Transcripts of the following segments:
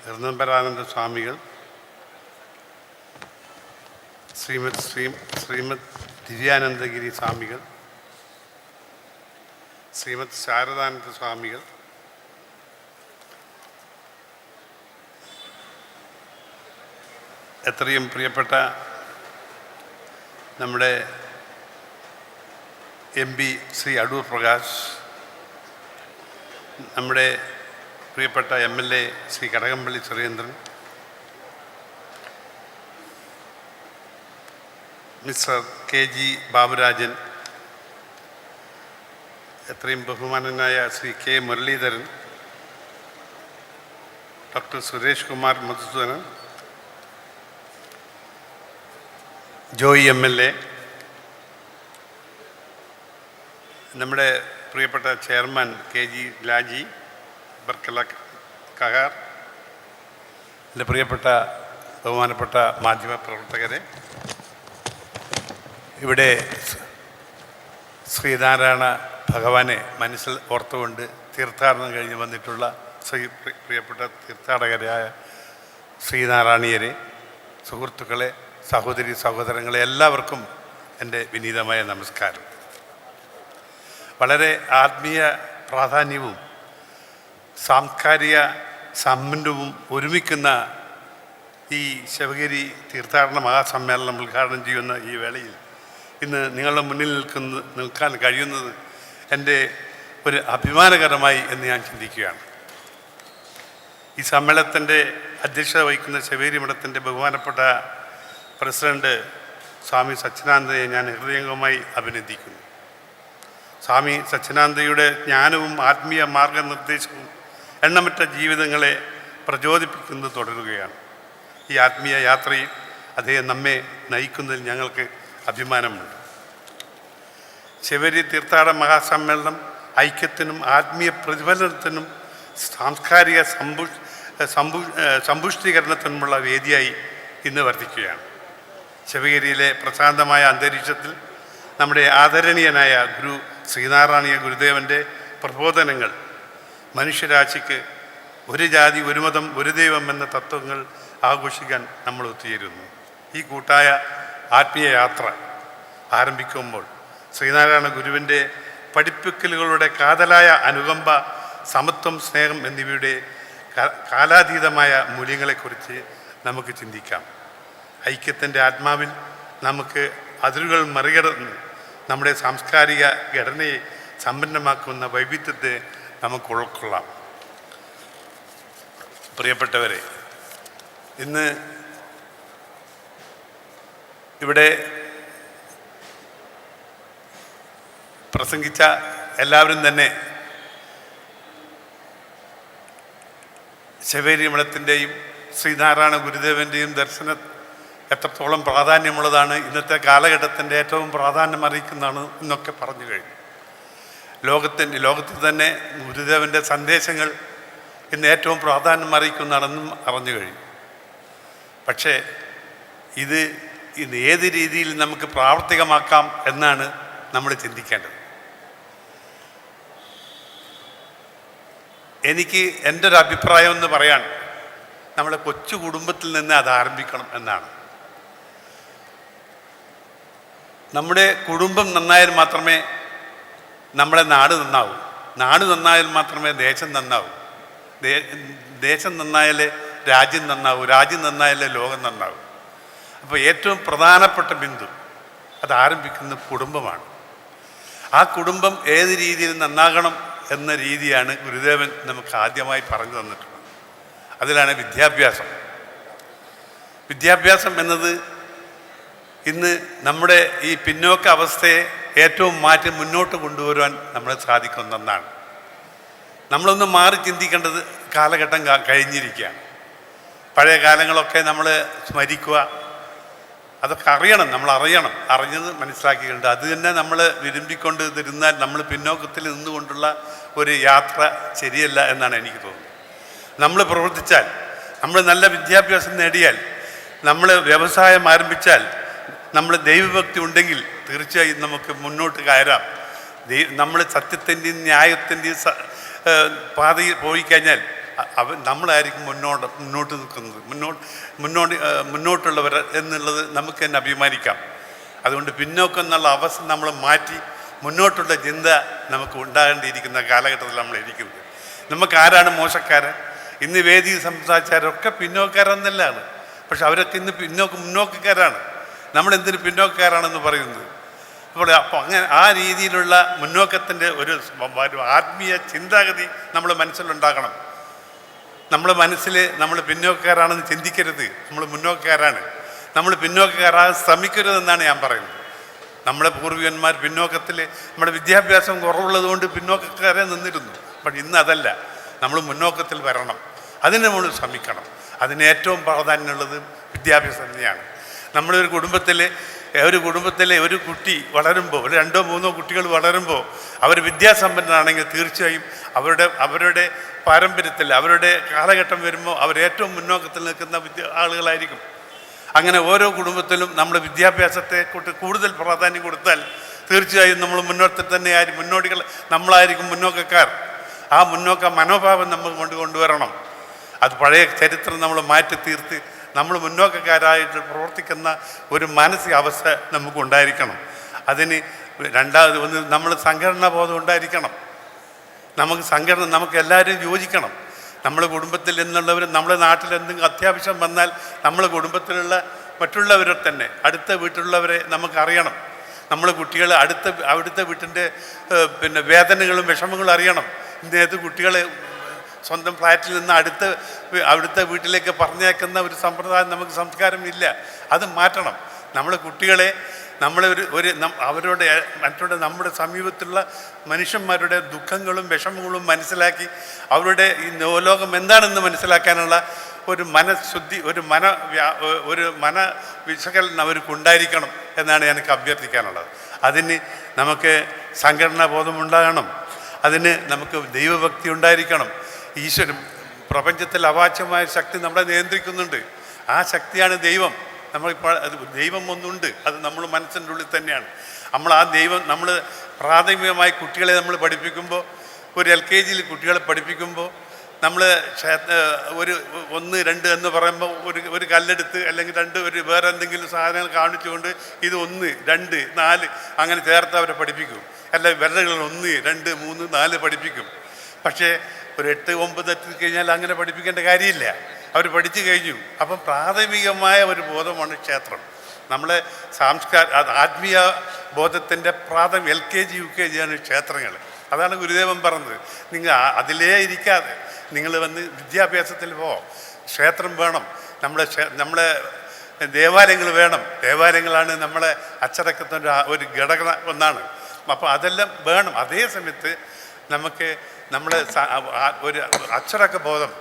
ഋതംബരാനന്ദ സ്വാമികൾ, ശ്രീമദ് ദിവ്യാനന്ദഗിരി സ്വാമികൾ, ശ്രീമദ് ശാരദാനന്ദ സ്വാമികൾ, എത്രയും പ്രിയപ്പെട്ട നമ്മുടെ MP ശ്രീ അടൂർ പ്രകാശ്, നമ്മുടെ പ്രിയപ്പെട്ട MLA Shri Kadakampally Surendran, mister KG Baburajan, എത്രയും ബഹുമാനനായ Shri K Muraleedharan, doctor Suresh Kumar Madhusoodanan, Joy MLA, നമ്മുടെ പ്രിയപ്പെട്ട ചെയർമാൻ KG ലാജി ബർക്കല കഹാർ, എൻ്റെ പ്രിയപ്പെട്ട ബഹുമാനപ്പെട്ട മാധ്യമപ്രവർത്തകരെ, ഇവിടെ ശ്രീനാരായണ ഭഗവാനെ മനസ്സിൽ ഓർത്തുകൊണ്ട് തീർത്ഥാടനം കഴിഞ്ഞ് വന്നിട്ടുള്ള പ്രിയപ്പെട്ട തീർത്ഥാടകരായ ശ്രീനാരായണീയരെ, സുഹൃത്തുക്കളെ, സഹോദരി സഹോദരങ്ങളെ, എല്ലാവർക്കും എൻ്റെ വിനീതമായ നമസ്കാരം. വളരെ ആത്മീയ പ്രാധാന്യവും സാംസ്കാരിക സമ്പന്നവും ഒരുമിക്കുന്ന ഈ ശിവഗിരി തീർത്ഥാടന മഹാസമ്മേളനം ഉദ്ഘാടനം ചെയ്യുന്ന ഈ വേളയിൽ ഇന്ന് നിങ്ങളുടെ മുന്നിൽ നിൽക്കാൻ കഴിയുന്നത് എൻ്റെ ഒരു അഭിമാനകരമായി എന്ന് ഞാൻ ചിന്തിക്കുകയാണ്. ഈ സമ്മേളനത്തിൻ്റെ അധ്യക്ഷത വഹിക്കുന്ന ശിവഗിരി മഠത്തിൻ്റെ ബഹുമാനപ്പെട്ട പ്രസിഡന്റ് സ്വാമി സച്ചിദാനന്ദയെ ഞാൻ ഹൃദയംഗമായി അഭിനന്ദിക്കുന്നു. സ്വാമി സച്ചിദാനന്ദയുടെ ജ്ഞാനവും ആത്മീയ മാർഗനിർദ്ദേശവും എണ്ണമറ്റ ജീവിതങ്ങളെ പ്രചോദിപ്പിക്കുന്നത് തുടരുകയാണ്. ഈ ആത്മീയ യാത്രയിൽ അദ്ദേഹം നമ്മെ നയിക്കുന്നതിൽ ഞങ്ങൾക്ക് അഭിമാനമുണ്ട്. ശിവഗിരി തീർത്ഥാടന മഹാസമ്മേളനം ഐക്യത്തിനും ആത്മീയ പ്രതിഫലനത്തിനും സാംസ്കാരിക സമ്പുഷ്ടീകരണത്തിനുമുള്ള വേദിയായി ഇന്ന് വർദ്ധിക്കുകയാണ്. ശിവഗിരിയിലെ പ്രശാന്തമായ അന്തരീക്ഷത്തിൽ നമ്മുടെ ആദരണീയനായ ഗുരു ശ്രീനാരായണീയ ഗുരുദേവൻ്റെ പ്രബോധനങ്ങൾ മനുഷ്യരാശിക്ക് ഒരു ജാതി, ഒരു മതം, ഒരു ദൈവം എന്ന തത്വങ്ങൾ ആഘോഷിക്കാൻ നമ്മൾ ഒത്തുചേരുന്നു. ഈ കൂട്ടായ ആത്മീയ യാത്ര ആരംഭിക്കുമ്പോൾ ശ്രീനാരായണ ഗുരുവിൻ്റെ പഠിപ്പിക്കലുകളുടെ കാതലായ അനുകമ്പ, സമത്വം, സ്നേഹം എന്നിവയുടെ കാലാതീതമായ മൂല്യങ്ങളെക്കുറിച്ച് നമുക്ക് ചിന്തിക്കാം. ഐക്യത്തിൻ്റെ ആത്മാവിൽ നമുക്ക് അതിരുകൾ മറികടന്ന് നമ്മുടെ സാംസ്കാരിക ഘടനയെ സമ്പന്നമാക്കുന്ന വൈവിധ്യത്തെ നമുക്ക് ഉൾക്കൊള്ളാം. പ്രിയപ്പെട്ടവരെ, ഇന്ന് ഇവിടെ പ്രസംഗിച്ച എല്ലാവരും തന്നെ ശിവഗിരി മഠത്തിൻ്റെയും ശ്രീനാരായണ ഗുരുദേവൻ്റെയും ദർശനം എത്രത്തോളം പ്രാധാന്യമുള്ളതാണ്, ഇന്നത്തെ കാലഘട്ടത്തിൻ്റെ ഏറ്റവും പ്രാധാന്യം അറിയിക്കുന്നതാണ് എന്നൊക്കെ പറഞ്ഞു കഴിഞ്ഞു. ലോകത്തിൽ തന്നെ ഗുരുദേവൻ്റെ സന്ദേശങ്ങൾ ഇന്ന് ഏറ്റവും പ്രാധാന്യം അറിയിക്കുന്നതാണെന്നും അറിഞ്ഞു കഴിഞ്ഞു. പക്ഷേ ഇന്ന് ഏത് രീതിയിൽ നമുക്ക് പ്രാവർത്തികമാക്കാം എന്നാണ് നമ്മൾ ചിന്തിക്കേണ്ടത്. എനിക്ക് എൻ്റെ ഒരു അഭിപ്രായം എന്ന് പറയാൻ നമ്മുടെ കൊച്ചു കുടുംബത്തിൽ നിന്ന് അത് ആരംഭിക്കണം എന്നാണ്. നമ്മുടെ കുടുംബം നന്നായാൽ മാത്രമേ നമ്മുടെ നാട് നന്നാവൂ. നാട് നന്നായാൽ മാത്രമേ ദേശം നന്നാവൂ. ദേശം നന്നായാലേ രാജ്യം നന്നാവൂ. രാജ്യം നന്നായാലേ ലോകം നന്നാവൂ. അപ്പോൾ ഏറ്റവും പ്രധാനപ്പെട്ട ബിന്ദു അത് ആരംഭിക്കുന്ന കുടുംബമാണ്. ആ കുടുംബം ഏത് രീതിയിൽ നന്നാകണം എന്ന രീതിയാണ് ഗുരുദേവൻ നമുക്ക് ആദ്യമായി പറഞ്ഞു തന്നിട്ടുള്ളത്. അതിലാണ് വിദ്യാഭ്യാസം. വിദ്യാഭ്യാസം എന്നത് ഇന്ന് നമ്മുടെ ഈ പിന്നോക്ക അവസ്ഥയെ ഏറ്റവും മാറ്റി മുന്നോട്ട് കൊണ്ടുവരുവാൻ നമ്മളെ സാധിക്കുന്ന ഒന്നാണ്. നമ്മളൊന്ന് മാറി ചിന്തിക്കേണ്ടത് കാലഘട്ടം കഴിഞ്ഞിരിക്കുകയാണ്. പഴയ കാലങ്ങളൊക്കെ നമ്മൾ സ്മരിക്കുക, അതൊക്കെ അറിയണം, നമ്മൾ അറിഞ്ഞത് മനസ്സിലാക്കിയിട്ടുണ്ട്. അത് തന്നെ നമ്മൾ വിരുമ്പിക്കൊണ്ട് ഇരുന്നാൽ നമ്മൾ പിന്നോക്കത്തിൽ നിന്നുകൊണ്ടുള്ള ഒരു യാത്ര ശരിയല്ല എന്നാണ് എനിക്ക് തോന്നുന്നത്. നമ്മൾ പ്രവർത്തിച്ചാൽ, നമ്മൾ നല്ല വിദ്യാഭ്യാസം നേടിയാൽ, നമ്മൾ വ്യവസായം ആരംഭിച്ചാൽ, നമ്മൾ ദൈവഭക്തി ഉണ്ടെങ്കിൽ തീർച്ചയായും നമുക്ക് മുന്നോട്ട് കയറാം. നമ്മൾ സത്യത്തിൻ്റെയും ന്യായത്തിൻ്റെയും പാതയിൽ പോയി കഴിഞ്ഞാൽ നമ്മളായിരിക്കും മുന്നോട്ട് നിൽക്കുന്നത്, മുന്നോട്ടുള്ളവർ എന്നുള്ളത് നമുക്ക് തന്നെ അഭിമാനിക്കാം. അതുകൊണ്ട് പിന്നോക്കം എന്നുള്ള അവസ്ഥ നമ്മൾ മാറ്റി മുന്നോട്ടുള്ള ചിന്ത നമുക്ക് ഉണ്ടാകേണ്ടിയിരിക്കുന്ന കാലഘട്ടത്തിൽ നമ്മൾ ഇരിക്കുന്നത്. നമുക്ക് ആരാണ് മോശക്കാരൻ? ഇന്ന് വേദി സംസാരിച്ചാരൊക്കെ പിന്നോക്കാരെന്നല്ലാണ്. പക്ഷെ അവരൊക്കെ ഇന്ന് മുന്നോക്കക്കാരാണ്. നമ്മളെന്തിന് പിന്നോക്കക്കാരാണെന്ന് പറയുന്നത്? അപ്പോൾ അങ്ങനെ ആ രീതിയിലുള്ള മുന്നോക്കത്തിൻ്റെ ഒരു ആത്മീയ ചിന്താഗതി നമ്മൾ മനസ്സിലുണ്ടാകണം. നമ്മുടെ മനസ്സിൽ നമ്മൾ പിന്നോക്കക്കാരാണെന്ന് ചിന്തിക്കരുത്. നമ്മൾ മുന്നോക്കക്കാരാണ്. നമ്മൾ പിന്നോക്കക്കാരാകാൻ ശ്രമിക്കരുതെന്നാണ് ഞാൻ പറയുന്നത്. നമ്മുടെ പൂർവികന്മാർ പിന്നോക്കത്തിൽ നമ്മുടെ വിദ്യാഭ്യാസം കുറവുള്ളത് കൊണ്ട് പിന്നോക്കക്കാരെ നിന്നിരുന്നു. പക്ഷെ ഇന്ന് അതല്ല. നമ്മൾ മുന്നോക്കത്തിൽ വരണം. അതിന് നമ്മൾ ശ്രമിക്കണം. അതിന് ഏറ്റവും പ്രാധാന്യമുള്ളത് വിദ്യാഭ്യാസം തന്നെയാണ്. നമ്മളൊരു കുടുംബത്തിലെ ഒരു കുട്ടി വളരുമ്പോൾ, ഒരു 2-3 കുട്ടികൾ വളരുമ്പോൾ അവർ വിദ്യാസമ്പന്നരാണെങ്കിൽ തീർച്ചയായും അവരുടെ പാരമ്പര്യത്തിൽ, അവരുടെ കാലഘട്ടം വരുമ്പോൾ അവർ ഏറ്റവും മുന്നോക്കത്തിൽ നിൽക്കുന്ന ആളുകളായിരിക്കും. അങ്ങനെ ഓരോ കുടുംബത്തിലും നമ്മൾ വിദ്യാഭ്യാസത്തെ കൂടുതൽ പ്രാധാന്യം കൊടുത്താൽ തീർച്ചയായും നമ്മൾ മുന്നോട്ട് തന്നെ മുന്നോടികൾ നമ്മളായിരിക്കും മുന്നോക്കക്കാർ. ആ മുന്നോക്ക മനോഭാവം നമ്മൾ കൊണ്ടുവരണം. അത് പഴയ ചരിത്രം നമ്മൾ മാറ്റി തീർത്ത് നമ്മൾ മുന്നോക്കക്കാരായിട്ട് പ്രവർത്തിക്കുന്ന ഒരു മാനസികാവസ്ഥ നമുക്കുണ്ടായിരിക്കണം. അതിന് രണ്ടാമത് നമ്മൾ സംഘടനാ ബോധം ഉണ്ടായിരിക്കണം. നമുക്ക് എല്ലാവരും യോജിക്കണം. നമ്മുടെ കുടുംബത്തിൽ നിന്നുള്ളവർ, നമ്മുടെ നാട്ടിൽ എന്തെങ്കിലും അത്യാവശ്യം വന്നാൽ നമ്മുടെ കുടുംബത്തിലുള്ള മറ്റുള്ളവരെ തന്നെ, അടുത്ത വീട്ടിലുള്ളവരെ നമുക്കറിയണം. നമ്മൾ കുട്ടികൾ അവിടുത്തെ വീട്ടിൻ്റെ വേദനകളും വിഷമങ്ങളും അറിയണം. ഇന്നേത് കുട്ടികളെ സ്വന്തം ഫ്ലാറ്റിൽ നിന്ന് അവിടുത്തെ വീട്ടിലേക്ക് പറഞ്ഞേക്കുന്ന ഒരു സമ്പ്രദായം സംസ്കാരം ഇല്ല. അത് മാറ്റണം. നമ്മുടെ കുട്ടികളെ നമ്മുടെ സമീപത്തുള്ള മനുഷ്യന്മാരുടെ ദുഃഖങ്ങളും വിഷമങ്ങളും മനസ്സിലാക്കി അവരുടെ ഈ ലോകം എന്താണെന്ന് മനസ്സിലാക്കാനുള്ള ഒരു മനഃശുദ്ധി, ഒരു മനവിശകലനം അവർക്കുണ്ടായിരിക്കണം എന്നാണ് എനിക്ക് അഭ്യർത്ഥിക്കാനുള്ളത്. അതിന് നമുക്ക് സംഘടനാ ബോധമുണ്ടാകണം. അതിന് നമുക്ക് ദൈവഭക്തി ഉണ്ടായിരിക്കണം. ഈശ്വരൻ, പ്രപഞ്ചത്തിൽ അവാച്യമായ ശക്തി നമ്മളെ നിയന്ത്രിക്കുന്നുണ്ട്. ആ ശക്തിയാണ് ദൈവം. ദൈവം ഒന്നുണ്ട്. അത് നമ്മൾ മനസ്സിൻ്റെ ഉള്ളിൽ തന്നെയാണ്. നമ്മൾ പ്രാഥമികമായി കുട്ടികളെ നമ്മൾ പഠിപ്പിക്കുമ്പോൾ, ഒരു LKGയിൽ കുട്ടികളെ പഠിപ്പിക്കുമ്പോൾ നമ്മൾ 1, 2 എന്ന് പറയുമ്പോൾ ഒരു കല്ലെടുത്ത് അല്ലെങ്കിൽ 2 വേറെ എന്തെങ്കിലും സാധനങ്ങൾ കാണിച്ചുകൊണ്ട് ഇത് 1, 2, 4 അങ്ങനെ ചേർത്ത് അവരെ പഠിപ്പിക്കും. അല്ല, വിരലുകൾ 1, 2, 3, 4 പഠിപ്പിക്കും. പക്ഷേ ഒരു 8, 9 എത്തിക്കഴിഞ്ഞാൽ അങ്ങനെ പഠിപ്പിക്കേണ്ട കാര്യമില്ല. അവർ പഠിച്ചു കഴിഞ്ഞു. അപ്പം പ്രാഥമികമായ ഒരു ബോധമാണ് ക്ഷേത്രം. നമ്മളെ ആത്മീയ ബോധത്തിൻ്റെ LKG UKG ആണ് ക്ഷേത്രങ്ങൾ. അതാണ് ഗുരുദേവൻ പറഞ്ഞത്. നിങ്ങൾ അതിലേ ഇരിക്കാതെ നിങ്ങൾ വന്ന് വിദ്യാഭ്യാസത്തിൽ ക്ഷേത്രം വേണം. നമ്മളെ ദേവാലയങ്ങൾ വേണം. ദേവാലയങ്ങളാണ് നമ്മളെ അച്ചടക്കത്തിൻ്റെ ഒരു ഘടക ഒന്നാണ്. അപ്പോൾ അതെല്ലാം വേണം. അതേ സമയത്ത് നമുക്ക് ഒരു അച്ചടക്ക ബോധം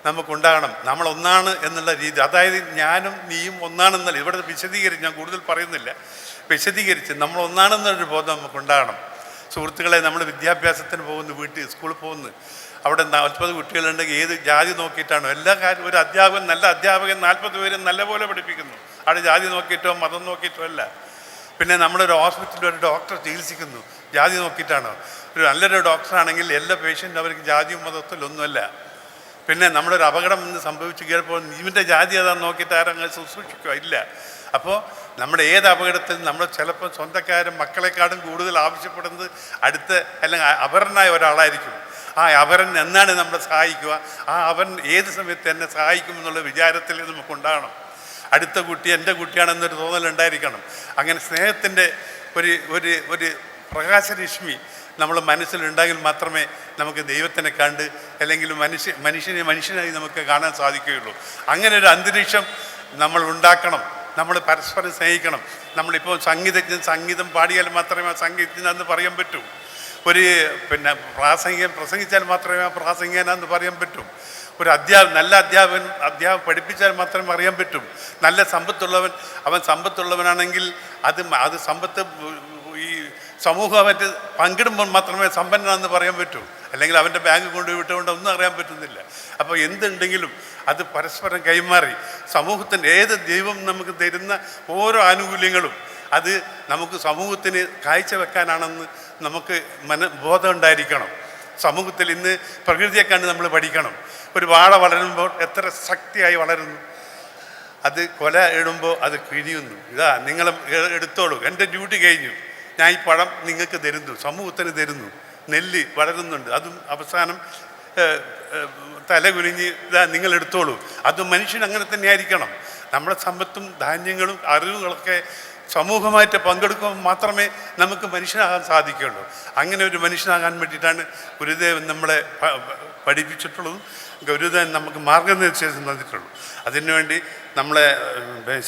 നമുക്കുണ്ടാകണം. നമ്മളൊന്നാണ് എന്നുള്ള രീതി, അതായത് ഞാനും നീയും ഒന്നാണെന്നല്ല. ഇവിടെ വിശദീകരിച്ച് ഞാൻ കൂടുതൽ പറയുന്നില്ല. വിശദീകരിച്ച് നമ്മളൊന്നാണെന്നൊരു ബോധം നമുക്കുണ്ടാകണം. സുഹൃത്തുക്കളെ, നമ്മൾ വിദ്യാഭ്യാസത്തിന് പോകുന്നു, സ്കൂളിൽ പോകുന്നു. അവിടെ 40 കുട്ടികളുണ്ടെങ്കിൽ ഏത് ജാതി നോക്കിയിട്ടാണോ എല്ലാ കാര്യം? ഒരു നല്ല അധ്യാപകൻ 40 പേരും നല്ലപോലെ പഠിപ്പിക്കുന്നു. അവിടെ ജാതി നോക്കിയിട്ടോ മതം നോക്കിയിട്ടോ അല്ല. പിന്നെ നമ്മളൊരു ഹോസ്പിറ്റലിൽ ഒരു ഡോക്ടർ ചികിത്സിക്കുന്നു, ജാതി നോക്കിയിട്ടാണോ? ഒരു നല്ലൊരു ഡോക്ടറാണെങ്കിൽ എല്ലാ പേഷ്യൻ്റ് അവർക്ക് ജാതിയും മതത്തിലൊന്നുമല്ല. പിന്നെ നമ്മളൊരു അപകടം എന്ന് സംഭവിച്ചു കേൾപ്പോൾ ഇവൻ്റെ ജാതി അതാന്ന് നോക്കിയിട്ട് ആരങ്ങനെ ശുശ്രൂഷിക്കുക ഇല്ല. അപ്പോൾ നമ്മുടെ ഏത് അപകടത്തിൽ നമ്മൾ ചിലപ്പോൾ സ്വന്തക്കാരും മക്കളെക്കാളും കൂടുതൽ ആവശ്യപ്പെടുന്നത് അല്ലെങ്കിൽ അപരനായ ഒരാളായിരിക്കും. ആ അപരൻ എന്നാണ് നമ്മളെ സഹായിക്കുക, ആ അവൻ ഏത് സമയത്ത് എന്നെ സഹായിക്കുമെന്നുള്ള വിചാരത്തിൽ നമുക്കുണ്ടാകണം. അടുത്ത കുട്ടി എൻ്റെ കുട്ടിയാണെന്നൊരു തോന്നലുണ്ടായിരിക്കണം. അങ്ങനെ സ്നേഹത്തിൻ്റെ ഒരു പ്രകാശരശ്മി നമ്മൾ മനസ്സിലുണ്ടെങ്കിൽ മാത്രമേ നമുക്ക് ദൈവത്തിനെ കണ്ട് അല്ലെങ്കിൽ മനുഷ്യനായി നമുക്ക് കാണാൻ സാധിക്കുകയുള്ളൂ. അങ്ങനെ ഒരു അന്തരീക്ഷം നമ്മൾ ഉണ്ടാക്കണം. നമ്മൾ പരസ്പരം സ്നേഹിക്കണം. നമ്മളിപ്പോൾ സംഗീതം പാടിയാൽ മാത്രമേ സംഗീതജ്ഞനെന്ന് പറയാൻ പറ്റൂ. പ്രസംഗിച്ചാൽ മാത്രമേ പ്രാസംഗികനെന്ന് പറയാൻ പറ്റും. ഒരു നല്ല അധ്യാപകൻ പഠിപ്പിച്ചാൽ മാത്രമേ അറിയാൻ പറ്റും. നല്ല സമ്പത്തുള്ളവനാണെങ്കിൽ അത് സമ്പത്ത് ഈ സമൂഹം അവൻ്റെ പങ്കിടുമ്പോൾ മാത്രമേ സമ്പന്നനെന്ന് പറയാൻ പറ്റൂ. അല്ലെങ്കിൽ അവൻ്റെ ബാങ്ക് വിട്ടുകൊണ്ട് ഒന്നും അറിയാൻ പറ്റുന്നില്ല. അപ്പോൾ എന്തുണ്ടെങ്കിലും അത് പരസ്പരം കൈമാറി സമൂഹത്തിൻ്റെ ദൈവം നമുക്ക് തരുന്ന ഓരോ ആനുകൂല്യങ്ങളും അത് നമുക്ക് സമൂഹത്തിന് കാഴ്ചവെക്കാനാണെന്ന് നമുക്ക് ബോധം ഉണ്ടായിരിക്കണം. സമൂഹത്തിൽ ഇന്ന് പ്രകൃതിയെ കണ്ട് നമ്മൾ പഠിക്കണം. ഒരു വാഴ വളരുമ്പോൾ എത്ര ശക്തിയായി വളരുന്നു, അത് കൊല ഇടുമ്പോൾ അത് കിഴിയുന്നു. ഇതാ നിങ്ങൾ എടുത്തോളൂ, എൻ്റെ ഡ്യൂട്ടി കഴിഞ്ഞു, ഞാൻ ഈ പഴം നിങ്ങൾക്ക് തരുന്നു, സമൂഹത്തിന് തരുന്നു. നെല്ല് വളരുന്നുണ്ട്, അതും അവസാനം തല കുനിഞ്ഞ് ഇതാ നിങ്ങൾ എടുത്തോളൂ. അത് മനുഷ്യൻ അങ്ങനെ തന്നെ ആയിരിക്കണം. നമ്മുടെ സമ്പത്തും ധാന്യങ്ങളും അറിവുകളൊക്കെ സമൂഹമായിട്ട് പങ്കെടുക്കുമ്പോൾ മാത്രമേ നമുക്ക് മനുഷ്യനാകാൻ സാധിക്കുകയുള്ളൂ. അങ്ങനെ ഒരു മനുഷ്യനാകാൻ വേണ്ടിയിട്ടാണ് ഗുരുദേവൻ നമ്മളെ പഠിപ്പിച്ചിട്ടുള്ളതും ഗുരുദേവൻ നമുക്ക് മാർഗനിർദ്ദേശം തന്നിട്ടുള്ളൂ. അതിനുവേണ്ടി നമ്മളെ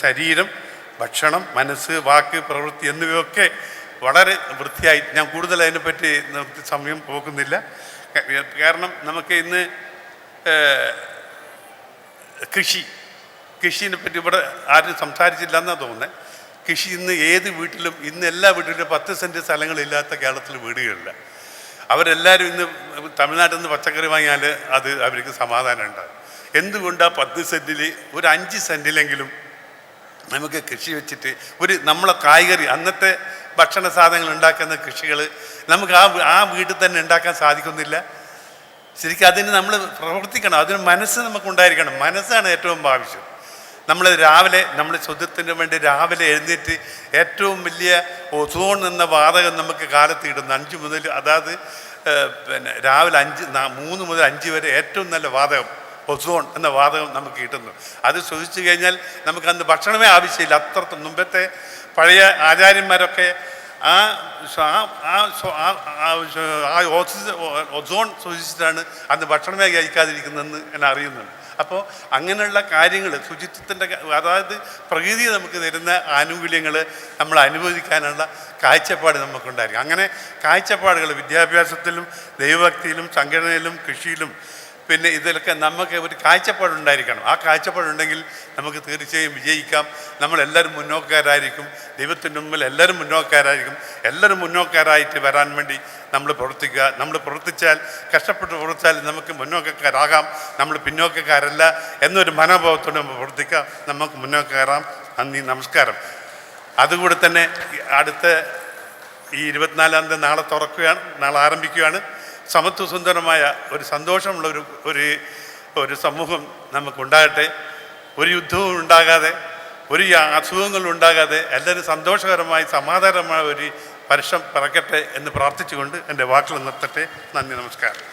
ശരീരം, ഭക്ഷണം, മനസ്സ്, വാക്ക്, പ്രവൃത്തി എന്നിവയൊക്കെ വളരെ വൃത്തിയായി, ഞാൻ കൂടുതൽ അതിനെപ്പറ്റി നമുക്ക് സമയം പോകുന്നില്ല. കാരണം നമുക്ക് ഇന്ന് കൃഷിനെ പറ്റി ഇവിടെ ആരും സംസാരിച്ചില്ല എന്നാണ് തോന്നുന്നത്. കൃഷി ഇന്ന് ഏത് വീട്ടിലും, ഇന്ന് എല്ലാ വീട്ടിലും 10 സെൻറ്റ് സ്ഥലങ്ങളില്ലാത്ത കേരളത്തിൽ വീടുകളില്ല. അവരെല്ലാവരും ഇന്ന് തമിഴ്നാട്ടിൽ നിന്ന് പച്ചക്കറി വാങ്ങിയാൽ അത് അവർക്ക് സമാധാനം ഉണ്ടാകും. എന്തുകൊണ്ടാണ് 10 സെൻറ്റിൽ ഒരു 5 സെൻറ്റിലെങ്കിലും നമുക്ക് കൃഷി വെച്ചിട്ട് നമ്മളെ കായ്കറി, അന്നത്തെ ഭക്ഷണ സാധനങ്ങൾ ഉണ്ടാക്കുന്ന കൃഷികൾ നമുക്ക് ആ വീട്ടിൽ തന്നെ ഉണ്ടാക്കാൻ സാധിക്കുന്നില്ല. ശരിക്കും അതിന് നമ്മൾ പ്രവർത്തിക്കണം, അതിന് മനസ്സ് നമുക്കുണ്ടായിരിക്കണം. മനസ്സാണ് ഏറ്റവും ആവശ്യം. നമ്മൾ രാവിലെ നമ്മുടെ ശുദ്ധത്തിന് വേണ്ടി രാവിലെ എഴുന്നേറ്റ് ഏറ്റവും വലിയ ഓസോൺ എന്ന വാതകം നമുക്ക് കാലത്ത് ഇടുന്നു. 5 മുതൽ, അതായത് രാവിലെ 3 മുതൽ 5 വരെ ഏറ്റവും നല്ല വാതകം ഓസോൺ എന്ന വാതകം നമുക്ക് കിട്ടുന്നു. അത് ശ്വസിച്ചു കഴിഞ്ഞാൽ നമുക്ക് അന്ന് ഭക്ഷണമേ ആവശ്യമില്ല. അത്ര മുമ്പത്തെ പഴയ ആചാര്യന്മാരൊക്കെ ഓസോൺ ശ്വസിച്ചിട്ടാണ് അന്ന് ഭക്ഷണമേ കഴിക്കാതിരിക്കുന്നതെന്ന് ഞാൻ അറിയുന്നുണ്ട്. അപ്പോൾ അങ്ങനെയുള്ള കാര്യങ്ങൾ, ശുചിത്വത്തിൻ്റെ, അതായത് പ്രകൃതി നമുക്ക് തരുന്ന ആനുകൂല്യങ്ങൾ നമ്മൾ അനുഭവിക്കാനുള്ള കാഴ്ചപ്പാട് നമുക്കുണ്ടായിരിക്കും. അങ്ങനെ കാഴ്ചപ്പാടുകൾ വിദ്യാഭ്യാസത്തിലും ദൈവഭക്തിയിലും സംഘടനയിലും കൃഷിയിലും പിന്നെ ഇതിലൊക്കെ നമുക്ക് ഒരു കാഴ്ചപ്പാടുണ്ടായിരിക്കണം. ആ കാഴ്ചപ്പാടുണ്ടെങ്കിൽ നമുക്ക് തീർച്ചയായും വിജയിക്കാം. നമ്മളെല്ലാവരും മുന്നോക്കാരായിരിക്കും. ദൈവത്തിൻ്റെ മുമ്പിൽ എല്ലാവരും മുന്നോക്കാരായിരിക്കും. എല്ലാവരും മുന്നോക്കാരായിട്ട് വരാൻ വേണ്ടി നമ്മൾ പ്രവർത്തിക്കുക. നമ്മൾ പ്രവർത്തിച്ചാൽ, കഷ്ടപ്പെട്ട് പ്രവർത്തിച്ചാൽ നമുക്ക് മുന്നോക്കക്കാരാകാം. നമ്മൾ പിന്നോക്കക്കാരല്ല എന്നൊരു മനോഭാവത്തോടെ നമ്മൾ പ്രവർത്തിക്കാം. നമുക്ക് മുന്നോക്കയറാം. നന്ദി, നമസ്കാരം. അതുകൂടെ തന്നെ അടുത്ത ഈ 24-ാം തീയതി നാളെ തുറക്കുകയാണ്, നാളെ ആരംഭിക്കുകയാണ്. സമത്വസുന്ദരമായ ഒരു സന്തോഷമുള്ള ഒരു സമൂഹം നമുക്കുണ്ടാകട്ടെ. ഒരു യുദ്ധവും ഉണ്ടാകാതെ, ഒരു അസുഖങ്ങളും ഉണ്ടാകാതെ എല്ലാവരും സന്തോഷകരമായി സമാധാനമായ ഒരു വർഷം പിറക്കട്ടെ എന്ന് പ്രാർത്ഥിച്ചുകൊണ്ട് എൻ്റെ വാക്കുകൾ നിർത്തട്ടെ. നന്ദി, നമസ്കാരം.